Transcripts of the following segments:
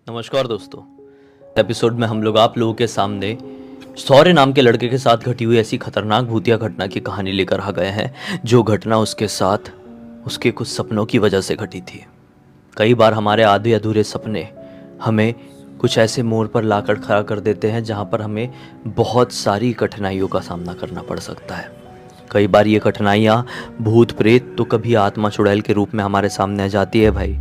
नमस्कार दोस्तों। एपिसोड में हम लोग आप लोगों के सामने शौर्य नाम के लड़के के साथ घटी हुई ऐसी खतरनाक भूतिया घटना की कहानी लेकर आ गए हैं, जो घटना उसके साथ उसके कुछ सपनों की वजह से घटी थी। कई बार हमारे आधे अधूरे सपने हमें कुछ ऐसे मोड़ पर लाकर खड़ा कर देते हैं जहां पर हमें बहुत सारी कठिनाइयों का सामना करना पड़ सकता है। कई बार ये कठिनाइयाँ भूत प्रेत तो कभी आत्मा चुड़ैल के रूप में हमारे सामने आ जाती है। भाई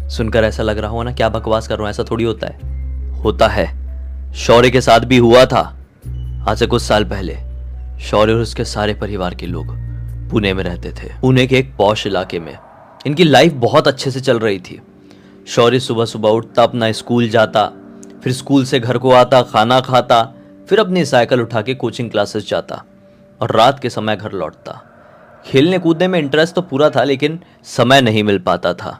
सुनकर ऐसा लग रहा हो ना क्या बकवास कर रहा हूँ, ऐसा थोड़ी होता है। शौर्य के साथ भी हुआ था। आज से कुछ साल पहले शौर्य और उसके सारे परिवार के लोग पुणे में रहते थे। पुणे के एक पॉश इलाके में इनकी लाइफ बहुत अच्छे से चल रही थी। शौर्य सुबह सुबह उठता, अपना स्कूल जाता, फिर स्कूल से घर को आता, खाना खाता, फिर अपनी साइकिल उठा के कोचिंग क्लासेस जाता और रात के समय घर लौटता। खेलने कूदने में इंटरेस्ट तो पूरा था, लेकिन समय नहीं मिल पाता था।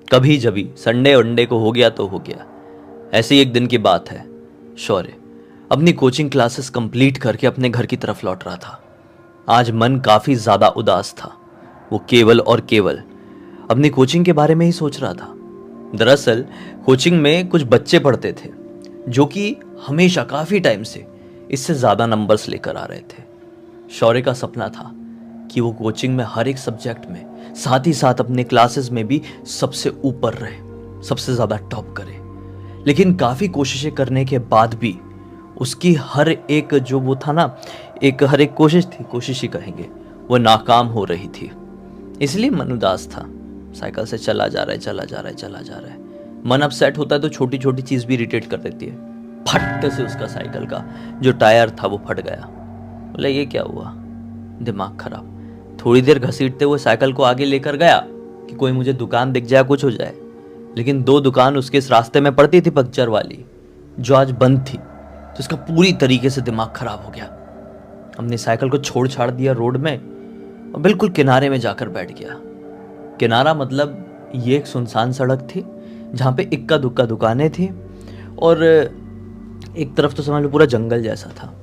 कभी जभी संडे वनडे को हो गया तो हो गया। ऐसी एक दिन की बात है। शौर्य अपनी कोचिंग क्लासेस कंप्लीट करके अपने घर की तरफ लौट रहा था। आज मन काफी ज्यादा उदास था। वो केवल और केवल अपनी कोचिंग के बारे में ही सोच रहा था। दरअसल कोचिंग में कुछ बच्चे पढ़ते थे जो कि हमेशा काफी टाइम से इससे ज्यादा नंबर्स लेकर आ रहे थे। शौर्य का सपना था कि वो कोचिंग में हर एक सब्जेक्ट में, साथ ही साथ अपने क्लासेस में भी सबसे ऊपर रहे, सबसे ज्यादा टॉप करे। लेकिन काफी कोशिशें करने के बाद भी उसकी हर एक जो वो था ना, हर एक कोशिश ही कहेंगे, वो नाकाम हो रही थी। इसलिए मन उदास था। साइकिल से चला जा रहा है। मन अपसेट होता है तो छोटी छोटी चीज भी इरिटेट कर देती है। फट से उसका साइकिल का जो टायर था वो फट गया। बोले ये क्या हुआ? दिमाग खराब। थोड़ी देर घसीटते हुए साइकिल को आगे लेकर गया कि कोई मुझे दुकान दिख जाए, कुछ हो जाए। लेकिन 2 दुकान उसके इस रास्ते में पड़ती थी पंक्चर वाली, जो आज बंद थी। तो उसका पूरी तरीके से दिमाग खराब हो गया। हमने साइकिल को छोड़ छाड़ दिया रोड में और बिल्कुल किनारे में जाकर बैठ गया। किनारा मतलब ये एक सुनसान सड़क थी जहाँ पे इक्का दुक्का दुकानें थी और एक तरफ तो समझ लो पूरा जंगल जैसा था।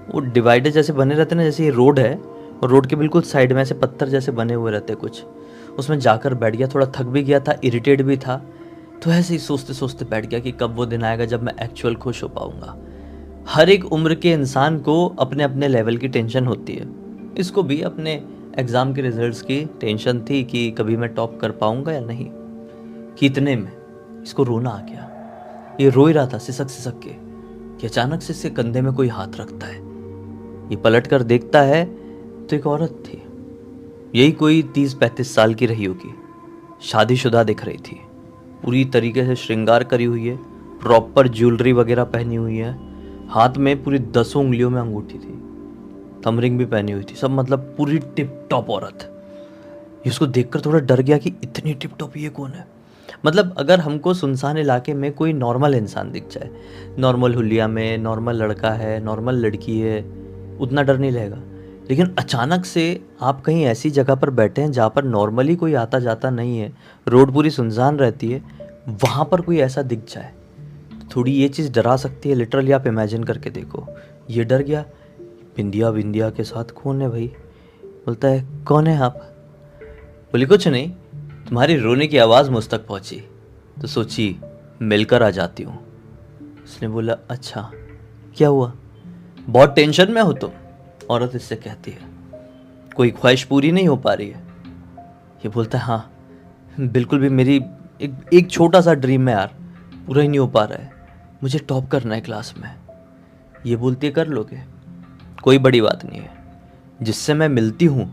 वो डिवाइडर जैसे बने रहते ना, जैसे ये रोड है और रोड के बिल्कुल साइड में ऐसे पत्थर जैसे बने हुए रहते कुछ। उसमें जाकर बैठ गया। थोड़ा थक भी गया था, इरिटेट भी था। तो ऐसे ही सोचते सोचते बैठ गया कि कब वो दिन आएगा जब मैं एक्चुअल खुश हो पाऊंगा। हर एक उम्र के इंसान को अपने अपने लेवल की टेंशन होती है। इसको भी अपने एग्ज़ाम के रिजल्ट्स की टेंशन थी कि कभी मैं टॉप कर पाऊंगा या नहीं। कि इतने में इसको रोना आ गया। ये रो ही रहा था सिसक सिसक के कि अचानक से इसके कंधे में कोई हाथ रखता है। ये पलट कर देखता है तो एक औरत थी। यही कोई 30-35 साल की रही होगी। शादीशुदा दिख रही थी। पूरी तरीके से श्रृंगार करी हुई है, प्रॉपर ज्वेलरी वगैरह पहनी हुई है। हाथ में पूरी 10 उंगलियों में अंगूठी थी, थंबरिंग भी पहनी हुई थी। सब मतलब पूरी टिप टॉप औरत। ये उसको देखकर थोड़ा डर गया कि इतनी टिप टॉप ये कौन है। मतलब अगर हमको सुनसान इलाके में कोई नॉर्मल इंसान दिख जाए, नॉर्मल हुलिया में नॉर्मल लड़का है, नॉर्मल लड़की है, उतना डर नहीं लगेगा। लेकिन अचानक से आप कहीं ऐसी जगह पर बैठे हैं जहाँ पर नॉर्मली कोई आता जाता नहीं है, रोड पूरी सुनसान रहती है, वहाँ पर कोई ऐसा दिख जाए तो थोड़ी ये चीज़ डरा सकती है। लिटरली आप इमेजिन करके देखो। ये डर गया। बिंदिया बिंदिया के साथ कौन है भाई? बोलता है कौन है आप? बोली कुछ नहीं, तुम्हारी रोने की आवाज़ मुझ तक पहुँची तो सोची मिलकर आ जाती हूँ। उसने बोला अच्छा क्या हुआ? बहुत टेंशन में हो तुम? औरत इससे कहती है कोई ख्वाहिश पूरी नहीं हो पा रही है? ये बोलता है हाँ बिल्कुल भी, मेरी एक छोटा सा ड्रीम है यार, पूरा ही नहीं हो पा रहा है। मुझे टॉप करना है क्लास में। ये बोलती है कर लोगे, कोई बड़ी बात नहीं है। जिससे मैं मिलती हूँ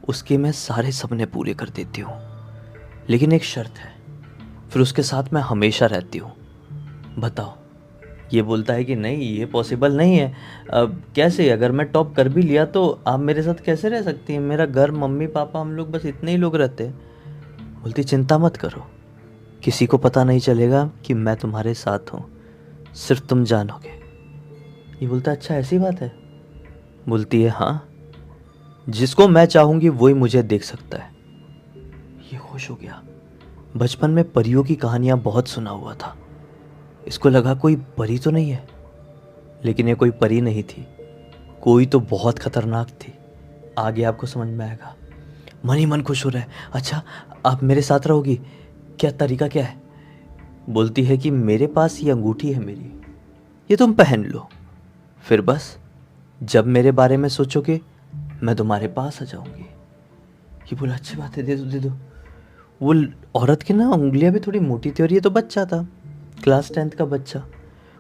उसके मैं सारे सपने पूरे कर देती हूँ, लेकिन एक शर्त है, फिर उसके साथ मैं हमेशा रहती हूँ। बताओ। ये बोलता है कि नहीं ये पॉसिबल नहीं है। अब कैसे? अगर मैं टॉप कर भी लिया तो आप मेरे साथ कैसे रह सकती हैं? मेरा घर, मम्मी पापा, हम लोग बस इतने ही लोग रहते हैं। बोलती चिंता मत करो, किसी को पता नहीं चलेगा कि मैं तुम्हारे साथ हूँ, सिर्फ तुम जानोगे। ये बोलता अच्छा ऐसी बात है? बोलती है हाँ, जिसको मैं चाहूँगी वही मुझे देख सकता है। ये खुश हो गया। बचपन में परियों की कहानियाँ बहुत सुना हुआ था। इसको लगा कोई परी तो नहीं है, लेकिन ये कोई परी नहीं थी, कोई तो बहुत खतरनाक थी। आगे आपको समझ में आएगा। मन ही मन खुश हो रहा है। अच्छा आप मेरे साथ रहोगी? क्या तरीका क्या है? बोलती है कि मेरे पास ये अंगूठी है मेरी, ये तुम पहन लो, फिर बस जब मेरे बारे में सोचोगे मैं तुम्हारे पास आ जाऊंगी। ये बोला अच्छी बात है, दे दो दे दो। वो औरत की ना उंगलियां भी थोड़ी मोटी थी और ये तो बच्चा था, क्लास 10th का बच्चा।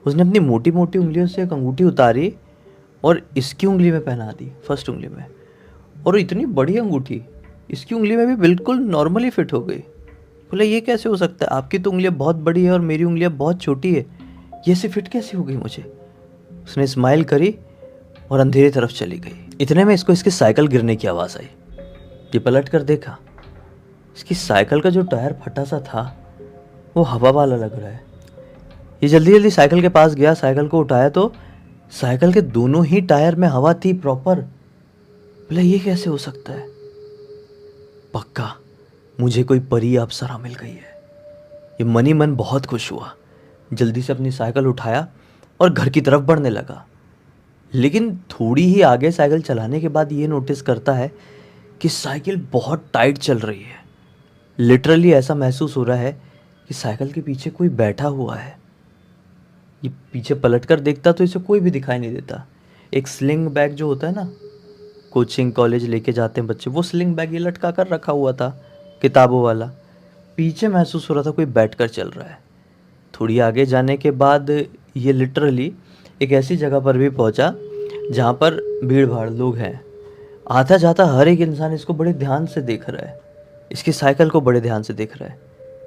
उसने अपनी मोटी मोटी उंगलियों से एक अंगूठी उतारी और इसकी उंगली में पहना दी, फर्स्ट उंगली में। और इतनी बड़ी अंगूठी इसकी उंगली में भी बिल्कुल नॉर्मली फिट हो गई। बोला ये कैसे हो सकता है, आपकी तो उंगलियां बहुत बड़ी है और मेरी उंगलियां बहुत छोटी है, ये से फिट कैसे हो गई मुझे। उसने स्माइल करी और अंधेरे तरफ चली गई। इतने में इसको इसकी साइकिल गिरने की आवाज़ आई। ये पलट कर देखा, इसकी साइकिल का जो टायर फटा सा था वो हवा वाला लग रहा है। ये जल्दी जल्दी साइकिल के पास गया, साइकिल को उठाया तो साइकिल के दोनों ही टायर में हवा थी प्रॉपर। बोला ये कैसे हो सकता है, पक्का मुझे कोई परी अप्सरा मिल गई है। ये मन ही मन बहुत खुश हुआ, जल्दी से अपनी साइकिल उठाया और घर की तरफ बढ़ने लगा। लेकिन थोड़ी ही आगे साइकिल चलाने के बाद ये नोटिस करता है कि साइकिल बहुत टाइट चल रही है। लिटरली ऐसा महसूस हो रहा है कि साइकिल के पीछे कोई बैठा हुआ है। ये पीछे पलटकर देखता तो इसे कोई भी दिखाई नहीं देता। एक स्लिंग बैग जो होता है ना, कोचिंग कॉलेज लेके जाते हैं बच्चे, वो स्लिंग बैग ये लटका कर रखा हुआ था, किताबों वाला। पीछे महसूस हो रहा था कोई बैठकर चल रहा है। थोड़ी आगे जाने के बाद ये लिटरली एक ऐसी जगह पर भी पहुंचा जहाँ पर भीड़ भाड़ लोग हैं। आता जाता हर एक इंसान इसको बड़े ध्यान से देख रहा है, इसकी साइकिल को बड़े ध्यान से देख रहा है।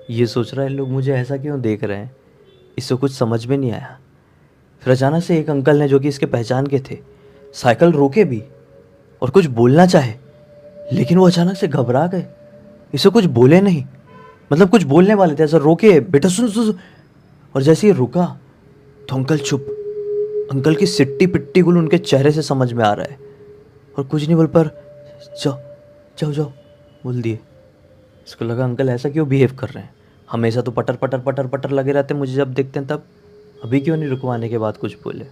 ये सोच रहा है लोग मुझे ऐसा क्यों देख रहे हैं, इसको कुछ समझ में नहीं आया। फिर अचानक से एक अंकल ने, जो कि इसके पहचान के थे, साइकिल रोके भी और कुछ बोलना चाहे, लेकिन वो अचानक से घबरा गए। इसे कुछ बोले नहीं, मतलब कुछ बोलने वाले थे, ऐसा रोके, बेटा सुन सुन। और जैसे ही रुका तो अंकल चुप। अंकल की सिट्टी पिट्टी गुल उनके चेहरे से समझ में आ रहा है और कुछ नहीं बोल पर जाओ जाओ जाओ बोल दिए। इसको लगा अंकल ऐसा क्यों बिहेव कर रहे हैं, हमेशा तो पटर पटर पटर पटर लगे रहते हैं मुझे जब देखते हैं तब, अभी क्यों नहीं रुकवाने के बाद कुछ बोले।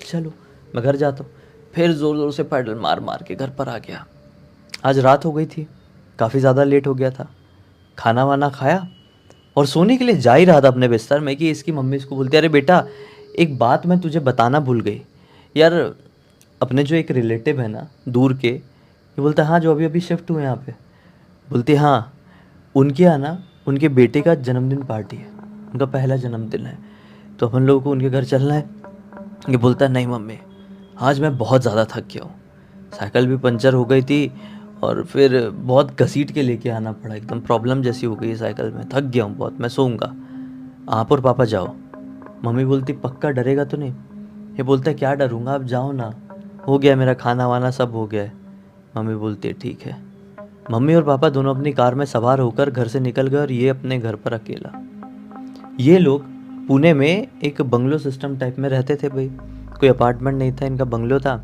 चलो मैं घर जाता हूँ। फिर ज़ोर ज़ोर से पैडल मार मार के घर पर आ गया। आज रात हो गई थी, काफ़ी ज़्यादा लेट हो गया था। खाना वाना खाया और सोने के लिए जा ही रहा था अपने बिस्तर में कि इसकी मम्मी इसको बोलती, अरे बेटा एक बात मैं तुझे बताना भूल गई यार। अपने जो एक रिलेटिव है ना दूर के, ये बोलता हाँ जो अभी अभी शिफ्ट हुए यहाँ पे, बोलती हाँ उनके यहाँ ना उनके बेटे का जन्मदिन पार्टी है, उनका पहला जन्मदिन है, तो अपन लोगों को उनके घर चलना है। ये बोलता है नहीं मम्मी आज मैं बहुत ज़्यादा थक गया हूँ, साइकिल भी पंचर हो गई थी और फिर बहुत घसीट के लेके आना पड़ा, एकदम प्रॉब्लम जैसी हो गई है साइकिल में, थक गया हूँ बहुत, मैं सोऊंगा, आप और पापा जाओ। मम्मी बोलती पक्का डरेगा तो नहीं। ये बोलता है क्या डरूंगा, आप जाओ ना, हो गया मेरा खाना वाना सब हो गया है। मम्मी बोलती है ठीक है। मम्मी और पापा दोनों अपनी कार में सवार होकर घर से निकल गए और ये अपने घर पर अकेला। ये लोग पुणे में एक बंगलो सिस्टम टाइप में रहते थे भाई, कोई अपार्टमेंट नहीं था, इनका बंगलो था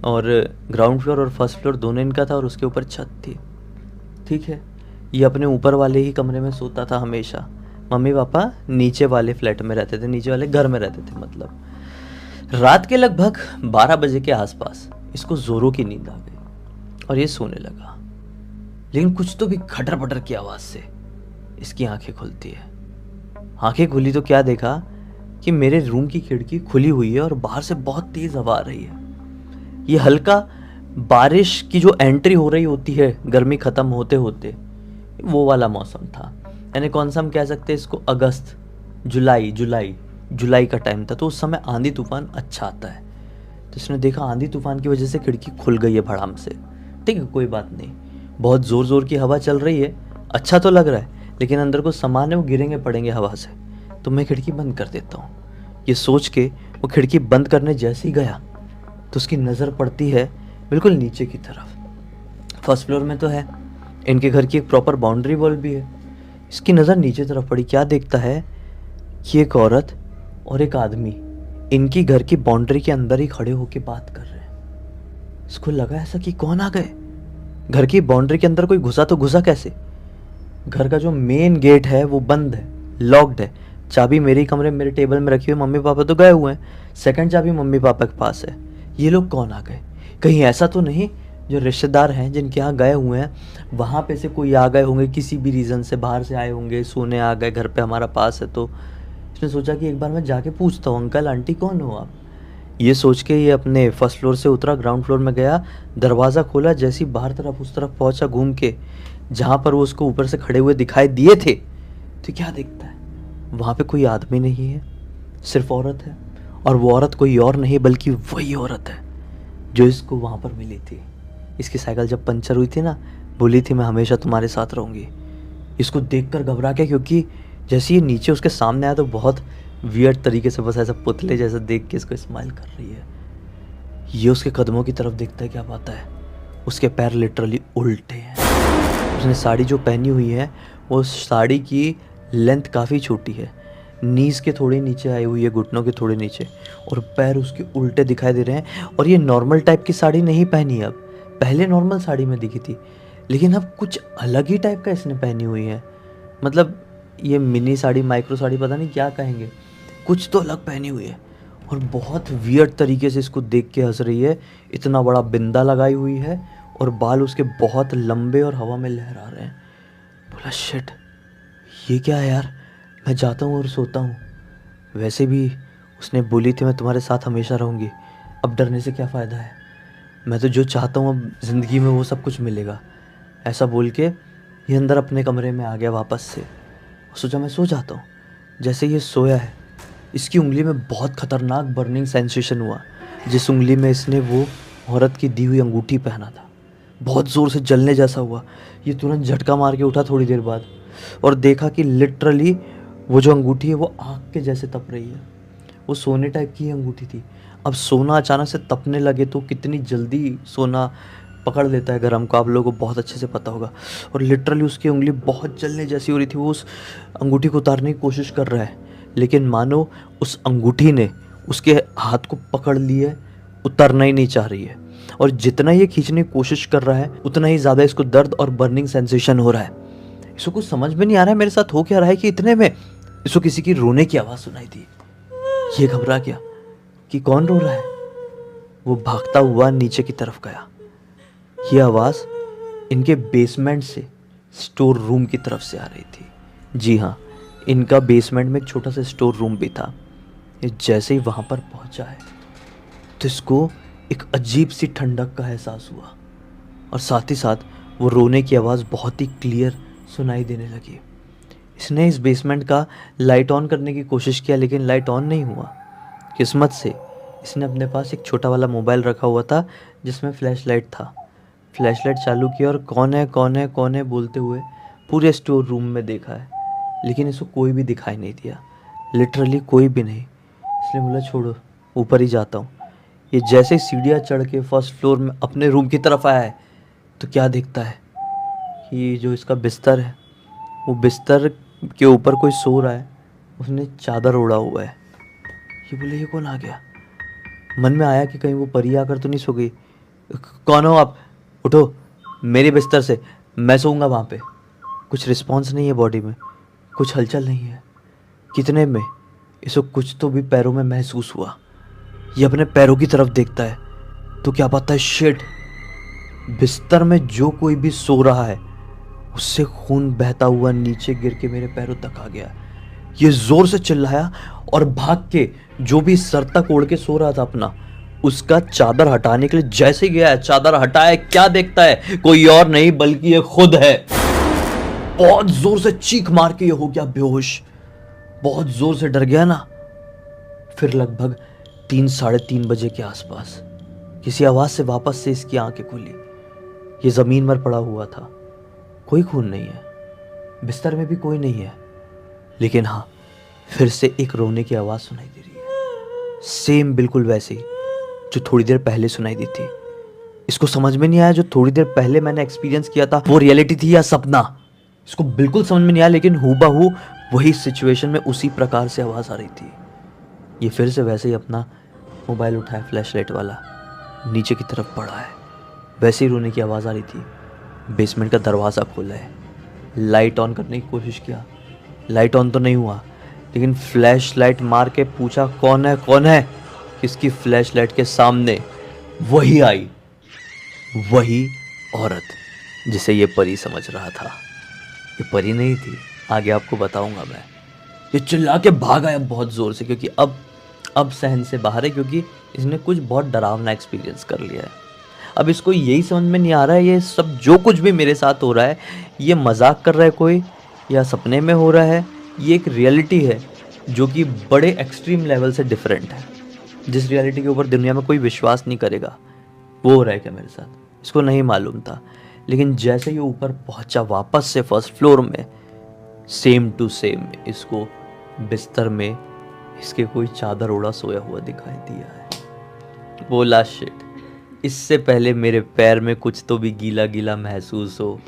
और ग्राउंड फ्लोर और फर्स्ट फ्लोर दोनों इनका था और उसके ऊपर छत थी। ठीक है, ये अपने ऊपर वाले ही कमरे में सोता था हमेशा, मम्मी पापा नीचे वाले फ्लैट में रहते थे, नीचे वाले घर में रहते थे। मतलब रात के लगभग 12 बजे के आसपास इसको जोरों की नींद आ गई और ये सोने लगा। लेकिन कुछ तो भी खटर पटर की आवाज़ से इसकी आंखें खुलती है। आंखें खुली तो क्या देखा कि मेरे रूम की खिड़की खुली हुई है और बाहर से बहुत तेज़ हवा आ रही है। ये हल्का बारिश की जो एंट्री हो रही होती है गर्मी ख़त्म होते होते, वो वाला मौसम था। यानी कौन सा हम कह सकते हैं इसको, अगस्त जुलाई का टाइम था, तो उस समय आंधी तूफान अच्छा आता है। तो इसने देखा आंधी तूफान की वजह से खिड़की खुल गई है भड़ाम से। ठीक है कोई बात नहीं, बहुत ज़ोर ज़ोर की हवा चल रही है, अच्छा तो लग रहा है, लेकिन अंदर को सामान है वो गिरेंगे पड़ेंगे हवा से, तो मैं खिड़की बंद कर देता हूँ। ये सोच के वो खिड़की बंद करने जैसे ही गया तो उसकी नज़र पड़ती है बिल्कुल नीचे की तरफ। फर्स्ट फ्लोर में तो है, इनके घर की एक प्रॉपर बाउंड्री वॉल भी है। इसकी नज़र नीचे तरफ पड़ी, क्या देखता है कि एक औरत और एक आदमी इनकी घर की बाउंड्री के अंदर ही खड़े होकर बात कर रहे हैं। इसको लगा ऐसा कि कौन आ गए, घर की बाउंड्री के अंदर कोई घुसा तो घुसा कैसे। घर का जो मेन गेट है वो बंद है, लॉक्ड है, चाबी मेरे कमरे मेरे टेबल में रखी हुई, मम्मी पापा तो गए हुए हैं, सेकंड चाबी मम्मी पापा के पास है। ये लोग कौन आ गए, कहीं ऐसा तो नहीं जो रिश्तेदार हैं जिनके यहाँ गए हुए हैं वहाँ पे से कोई आ गए होंगे, किसी भी रीज़न से बाहर से आए होंगे, सोने आ गए घर पे हमारा पास है तो इसने सोचा कि एक बार मैं जाके पूछता हूँ, अंकल आंटी कौन हो आप। ये सोच के ये अपने फर्स्ट फ्लोर से उतरा, ग्राउंड फ्लोर में गया, दरवाज़ा खोला, जैसी बाहर तरफ उस तरफ पहुंचा घूम के, जहाँ पर वो उसको ऊपर से खड़े हुए दिखाई दिए थे, तो क्या देखता है, वहाँ पे कोई आदमी नहीं है, सिर्फ औरत है। और वो औरत कोई और नहीं बल्कि वही औरत है जो इसको वहाँ पर मिली थी। इसकी साइकिल जब पंचर हुई थी ना, बोली थी मैं हमेशा तुम्हारे साथ रहूँगी। इसको देखकर घबरा गया, क्योंकि जैसे ये नीचे उसके सामने आया तो बहुत वियर्ड तरीके से, बस ऐसा पुतले जैसा देख के इसको स्माइल कर रही है। ये उसके कदमों की तरफ देखता है, क्या पाता है उसके पैर लिटरली उल्टे हैं। उसने साड़ी जो पहनी हुई है वो साड़ी की लेंथ काफ़ी छोटी है, नीज के थोड़े नीचे आई हुई है, घुटनों के थोड़े नीचे, और पैर उसके उल्टे दिखाई दे रहे हैं। और ये नॉर्मल टाइप की साड़ी नहीं पहनी है, अब पहले नॉर्मल साड़ी में दिखी थी, लेकिन अब कुछ अलग ही टाइप का इसने पहनी हुई है। मतलब ये मिनी साड़ी, माइक्रो साड़ी, पता नहीं क्या कहेंगे, कुछ तो अलग पहनी हुई है। और बहुत वियर्ड तरीके से इसको देख के हंस रही है। इतना बड़ा बिंदा लगाई हुई है और बाल उसके बहुत लंबे और हवा में लहरा रहे हैं। बोला शिट, ये क्या है यार, मैं जाता हूँ और सोता हूँ। वैसे भी उसने बोली थी मैं तुम्हारे साथ हमेशा रहूँगी, अब डरने से क्या फ़ायदा है, मैं तो जो चाहता हूँ अब ज़िंदगी में वो सब कुछ मिलेगा। ऐसा बोल के ये अंदर अपने कमरे में आ गया वापस से। सोचा मैं सो जाता हूँ। जैसे ये सोया है, इसकी उंगली में बहुत ख़तरनाक बर्निंग सेंसेशन हुआ। जिस उंगली में इसने वो औरत की दी हुई अंगूठी पहना था, बहुत ज़ोर से जलने जैसा हुआ। ये तुरंत झटका मार के उठा थोड़ी देर बाद और देखा कि लिटरली वो जो अंगूठी है वो आग के जैसे तप रही है। वो सोने टाइप की अंगूठी थी। अब सोना अचानक से तपने लगे तो कितनी जल्दी सोना पकड़ लेता है गरम को, आप लोगों को बहुत अच्छे से पता होगा। और लिटरली उसकी उंगली बहुत जलने जैसी हो रही थी। वो उस अंगूठी को उतारने की कोशिश कर रहा है, लेकिन मानो उस अंगूठी ने उसके हाथ को पकड़ लिए, उतरना ही नहीं चाह रही है। और जितना ये खींचने की कोशिश कर रहा है उतना ही ज़्यादा इसको दर्द और बर्निंग सेंसेशन हो रहा है। इसको कुछ समझ में नहीं आ रहा है मेरे साथ हो क्या रहा है, कि इतने में इसको किसी की रोने की आवाज़ सुनाई दी। ये घबरा गया कि कौन रो रहा है। वो भागता हुआ नीचे की तरफ गया। ये आवाज़ इनके बेसमेंट से स्टोर रूम की तरफ से आ रही थी। जी हाँ, इनका बेसमेंट में एक छोटा सा स्टोर रूम भी था। ये जैसे ही वहाँ पर पहुँचा है तो इसको एक अजीब सी ठंडक का एहसास हुआ, और साथ ही साथ वो रोने की आवाज़ बहुत ही क्लियर सुनाई देने लगी। इसने इस बेसमेंट का लाइट ऑन करने की कोशिश किया, लेकिन लाइट ऑन नहीं हुआ। किस्मत से इसने अपने पास एक छोटा वाला मोबाइल रखा हुआ था जिसमें फ्लैश लाइट था। फ्लैश लाइट चालू किया और कौन है कौन है कौन है बोलते हुए पूरे स्टोर रूम में देखा है, लेकिन इसको कोई भी दिखाई नहीं दिया, लिटरली कोई भी नहीं। इसलिए बोला छोड़ो, ऊपर ही जाता हूँ। ये जैसे सीढ़ियाँ चढ़ के फर्स्ट फ्लोर में अपने रूम की तरफ आया है तो क्या देखता है कि जो इसका बिस्तर है, वो बिस्तर के ऊपर कोई सो रहा है, उसने चादर ओढ़ा हुआ है। ये बोले ये कौन आ गया। मन में आया कि कहीं वो परी आकर तो नहीं सो गई। कौन हो आप, उठो मेरे बिस्तर से, मैं सोऊंगा वहाँ पे। कुछ रिस्पॉन्स नहीं है बॉडी में, कुछ हलचल नहीं है। कितने में इसको कुछ तो भी पैरों में महसूस हुआ। ये अपने पैरों की तरफ देखता है तो क्या पता है शिट, बिस्तर में जो कोई भी सो रहा है उससे खून बहता हुआ नीचे गिर के मेरे पैरों तक आ गया। ये जोर से चिल्लाया और भाग के जो भी सर तक ओढ़ के सो रहा था अपना, उसका चादर हटाने के लिए जैसे गया है, चादर हटाए, क्या देखता है कोई और नहीं बल्कि ये खुद है। बहुत जोर से चीख मार के ये हो गया बेहोश, बहुत जोर से डर गया ना। फिर लगभग 3 साढ़े 3 बजे के आसपास किसी आवाज से वापस से इसकी आंखें खुली। ये जमीन पर पड़ा हुआ था, कोई खून नहीं है, बिस्तर में भी कोई नहीं है, लेकिन हाँ फिर से एक रोने की आवाज सुनाई दे रही है, सेम बिल्कुल वैसे ही जो थोड़ी देर पहले सुनाई दी थी। इसको समझ में नहीं आया जो थोड़ी देर पहले मैंने एक्सपीरियंस किया था वो रियलिटी थी या सपना। इसको बिल्कुल समझ में नहीं आया, लेकिन हूबहू वही सिचुएशन में उसी प्रकार से आवाज आ रही थी। ये फिर से वैसे ही अपना मोबाइल उठाया, फ्लैश लाइट वाला, नीचे की तरफ पड़ा है। वैसे ही रोने की आवाज़ आ रही थी। बेसमेंट का दरवाज़ा खोला है, लाइट ऑन करने की कोशिश किया, लाइट ऑन तो नहीं हुआ, लेकिन फ्लैश लाइट मार के पूछा कौन है कौन है। किसकी फ्लैश लाइट के सामने वही आई, वही औरत जिसे ये परी समझ रहा था। ये परी नहीं थी, आगे आपको बताऊंगा मैं। ये चिल्ला के भाग आया बहुत ज़ोर से, क्योंकि अब सहन से बाहर है, क्योंकि इसने कुछ बहुत डरावना एक्सपीरियंस कर लिया है। अब इसको यही समझ में नहीं आ रहा है ये सब जो कुछ भी मेरे साथ हो रहा है, ये मजाक कर रहा है कोई, या सपने में हो रहा है, ये एक रियलिटी है जो कि बड़े एक्सट्रीम लेवल से डिफरेंट है, जिस रियलिटी के ऊपर दुनिया में कोई विश्वास नहीं करेगा। वो हो रहा है क्या मेरे साथ, इसको नहीं मालूम था। लेकिन जैसे ही ऊपर पहुंचा वापस से फर्स्ट फ्लोर में, सेम टू सेम इसको बिस्तर में इसके कोई चादर ओढ़ा सोया हुआ दिखाई दिया है। बोला शिट, इससे पहले मेरे पैर में कुछ तो भी गीला गीला महसूस हो,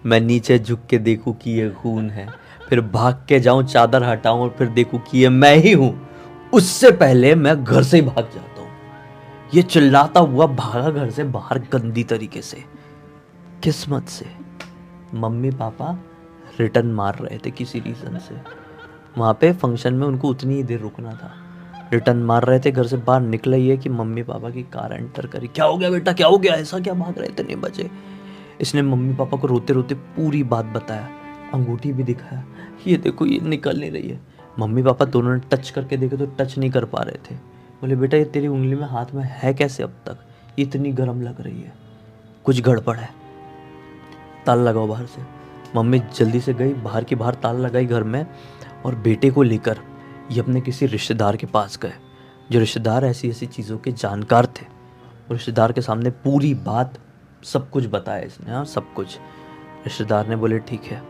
मैं नीचे झुक के देखूं कि ये खून है, फिर भाग के जाऊं चादर हटाऊं और फिर देखूं कि ये मैं ही हूं, उससे पहले मैं घर से ही भाग जाता हूं। ये चिल्लाता हुआ भागा घर से बाहर गंदी तरीके से। किस्मत से मम्मी पापा रिटर्न मार रहे थे किसी रीज़न से, वहाँ पे फंक्शन में उनको उतनी ही देर रुकना था, रिटर्न मार रहे थे घर से बाहर। निकला ये कि मम्मी पापा की कार एंटर करी। क्या हो गया बेटा, क्या हो गया, ऐसा क्या भाग रहे थे इतने बजे। इसने मम्मी पापा को रोते रोते पूरी बात बताया, अंगूठी भी दिखाया, ये देखो ये निकल नहीं रही है। मम्मी पापा दोनों ने टच करके देखे तो टच नहीं कर पा रहे थे। बोले बेटा ये तेरी उंगली में हाथ में है कैसे अब तक, ये इतनी गर्म लग रही है, कुछ गड़बड़ है, ताला लगाओ बाहर से। मम्मी जल्दी से गई बाहर की बाहर, ताला लगाई घर में, और बेटे को लेकर ये अपने किसी रिश्तेदार के पास गए, जो रिश्तेदार ऐसी ऐसी चीज़ों के जानकार थे। और रिश्तेदार के सामने पूरी बात सब कुछ बताया इसने, हाँ सब कुछ। रिश्तेदार ने बोले ठीक है।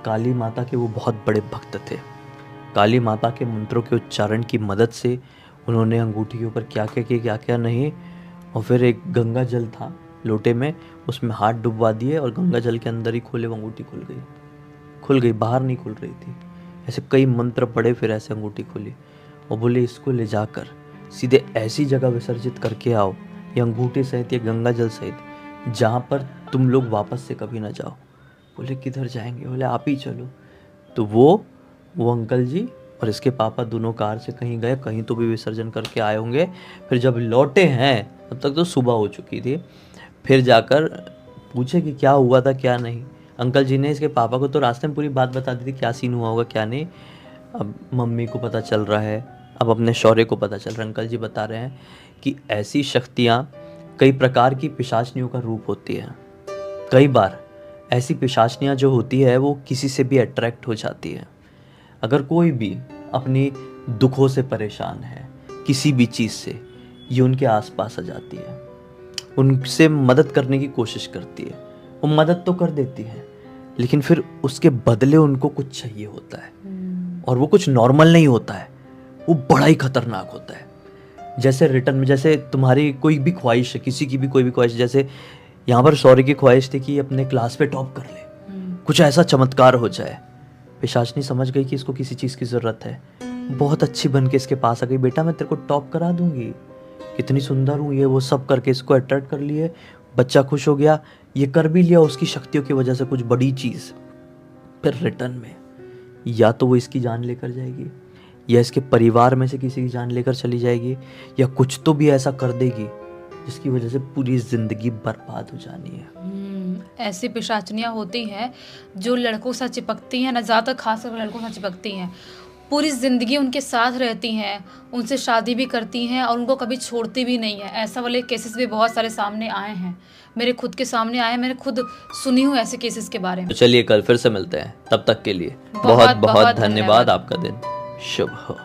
काली माता के वो बहुत बड़े भक्त थे, काली माता के मंत्रों के उच्चारण की मदद से उन्होंने अंगूठी के ऊपर क्या क्या किया क्या क्या नहीं, और फिर एक गंगा जल था लोटे में, उसमें हाथ डुबवा दिए और गंगा जल के अंदर ही खोले, वो अंगूठी खुल गई, बाहर नहीं खुल रही थी। ऐसे कई मंत्र पढ़े, फिर ऐसे अंगूठी खुली, और बोले इसको ले जाकर सीधे ऐसी जगह विसर्जित करके आओ, ये अंगूठी सहित, ये गंगा जल सहित, जहाँ पर तुम लोग वापस से कभी ना जाओ। बोले किधर जाएंगे, बोले आप ही चलो। तो वो अंकल जी और इसके पापा दोनों कार से कहीं गए, कहीं तो भी विसर्जन करके आए होंगे। फिर जब लौटे हैं तब तक तो सुबह हो चुकी थी। फिर जाकर पूछे कि क्या हुआ था क्या नहीं। अंकल जी ने इसके पापा को तो रास्ते में पूरी बात बता दी थी, क्या सीन हुआ होगा क्या नहीं। अब मम्मी को पता चल रहा है, अब अपने शौर्य को पता चल रहा है। अंकल जी बता रहे हैं कि ऐसी शक्तियाँ कई प्रकार की पिशाचनियों का रूप होती है। कई बार ऐसी पिशाचनियाँ जो होती है वो किसी से भी अट्रैक्ट हो जाती है। अगर कोई भी अपनी दुखों से परेशान है, किसी भी चीज़ से, ये उनके आसपास आ जाती है, उनसे मदद करने की कोशिश करती है। वो मदद तो कर देती है, लेकिन फिर उसके बदले उनको कुछ चाहिए होता है, और वो कुछ नॉर्मल नहीं होता है, वो बड़ा ही खतरनाक होता है। जैसे रिटर्न में, जैसे तुम्हारी कोई भी ख्वाहिश है, किसी की भी कोई भी ख्वाहिश, जैसे यहाँ पर शौर्य की ख्वाहिश थी कि अपने क्लास पे टॉप कर ले, कुछ ऐसा चमत्कार हो जाए। पिशाचनी समझ गई कि इसको किसी चीज़ की ज़रूरत है, बहुत अच्छी बन के इसके पास आ गई, बेटा मैं तेरे को टॉप करा दूंगी, कितनी सुंदर हूँ, ये वो सब करके इसको अट्रैक्ट कर लिए। बच्चा खुश हो गया, ये कर भी लिया उसकी शक्तियों की वजह से कुछ बड़ी चीज़। फिर रिटर्न में या तो वो इसकी जान लेकर जाएगी, या इसके परिवार में से किसी की जान लेकर चली जाएगी, या कुछ तो भी ऐसा कर देगी जिसकी वजह से पूरी ज़िंदगी बर्बाद हो जानी है। ऐसी पिशाचनियाँ होती हैं जो लड़कों से चिपकती हैं ना, ज़्यादातर खासकर लड़कों से चिपकती हैं, पूरी ज़िंदगी उनके साथ रहती हैं, उनसे शादी भी करती हैं और उनको कभी छोड़ती भी नहीं है। ऐसा वाले केसेस भी बहुत सारे सामने आए हैं, मेरे खुद के सामने आए हैं, मैंने खुद सुनी हूँ ऐसे केसेस के बारे में। तो चलिए कल फिर से मिलते हैं, तब तक के लिए बहुत बहुत धन्यवाद। आपका दिन शुभ हो।